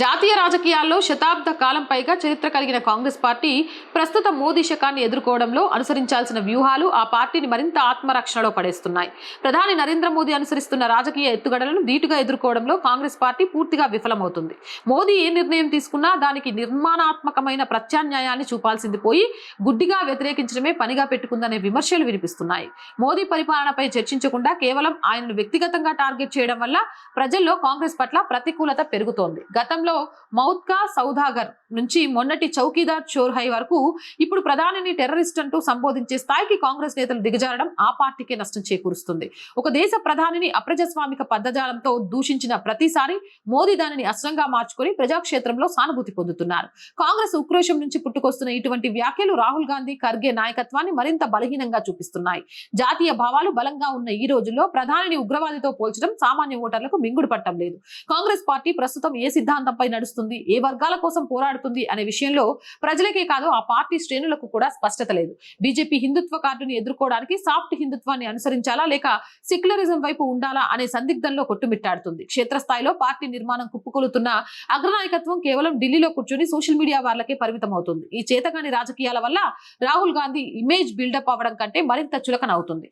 జాతీయ రాజకీయాల్లో శతాబ్ద కాలం పైగా చరిత్ర కలిగిన కాంగ్రెస్ పార్టీ ప్రస్తుత మోదీ శకాన్ని ఎదుర్కోవడంలో అనుసరించాల్సిన వ్యూహాలు ఆ పార్టీని మరింత ఆత్మరక్షణలో పడేస్తున్నాయి. ప్రధాని నరేంద్ర మోదీ అనుసరిస్తున్న రాజకీయ ఎత్తుగడలను ధీటుగా ఎదుర్కోవడంలో కాంగ్రెస్ పార్టీ పూర్తిగా విఫలమవుతుంది. మోదీ ఏ నిర్ణయం తీసుకున్నా దానికి నిర్మాణాత్మకమైన ప్రత్యామ్నాయాన్ని చూపాల్సింది పోయి గుడ్డిగా వ్యతిరేకించడమే పనిగా పెట్టుకుందనే విమర్శలు వినిపిస్తున్నాయి. మోదీ పరిపాలనపై చర్చించకుండా కేవలం ఆయనను వ్యక్తిగతంగా టార్గెట్ చేయడం వల్ల ప్రజల్లో కాంగ్రెస్ పట్ల ప్రతికూలత పెరుగుతోంది. గతంలో మౌత్కా సౌదాగర్ నుంచి మొన్నటి చౌకీదార్ చోర్హై వరకు ఇప్పుడు ప్రధానిని టెర్రరిస్ట్ అంటూ సంబోధించే స్థాయికి కాంగ్రెస్ నేతలు దిగజారడం ఆ పార్టీకే నష్టం చేకూరుస్తుంది. ఒక దేశ ప్రధానిని అప్రజాస్వామిక పదజాలంతో దూషించిన ప్రతిసారి మోదీ దానిని అస్త్రంగా మార్చుకొని ప్రజాక్షేత్రంలో సానుభూతి పొందుతున్నారు. కాంగ్రెస్ ఉక్రోషం నుంచి పుట్టుకొస్తున్న ఇటువంటి వ్యాఖ్యలు రాహుల్ గాంధీ, ఖర్గే నాయకత్వాన్ని మరింత బలహీనంగా చూపిస్తున్నాయి. జాతీయ భావాలు బలంగా ఉన్న ఈ రోజుల్లో ప్రధానిని ఉగ్రవాదితో పోల్చడం సామాన్య ఓటర్లకు మింగుడు పట్టం లేదు. కాంగ్రెస్ పార్టీ ప్రస్తుతం ఏ సిద్ధాంతంపై నడుస్తుంది, ఏ వర్గాల కోసం పోరాడుతుంది అనే విషయంలో ప్రజలకే కాదు ఆ పార్టీ శ్రేణులకు కూడా స్పష్టత లేదు. బీజేపీ హిందుత్వ కార్డుని ఎదుర్కోవడానికి సాఫ్ట్ హిందుత్వాన్ని అనుసరించాలా లేక సెక్యులరిజం వైపు ఉండాలా అనే సందిగ్ధంలో కొట్టుమిట్టాడుతుంది. క్షేత్రస్థాయిలో పార్టీ నిర్మాణం కుప్పకొలుతున్న అగ్రనాయకత్వం కేవలం ఢిల్లీలో కూర్చొని సోషల్ మీడియా వార్లకే పరిమితం అవుతుంది. ఈ చేతగాని రాజకీయాల వల్ల రాహుల్ గాంధీ ఇమేజ్ బిల్డప్ అవ్వడం కంటే మరింత చులకన అవుతుంది.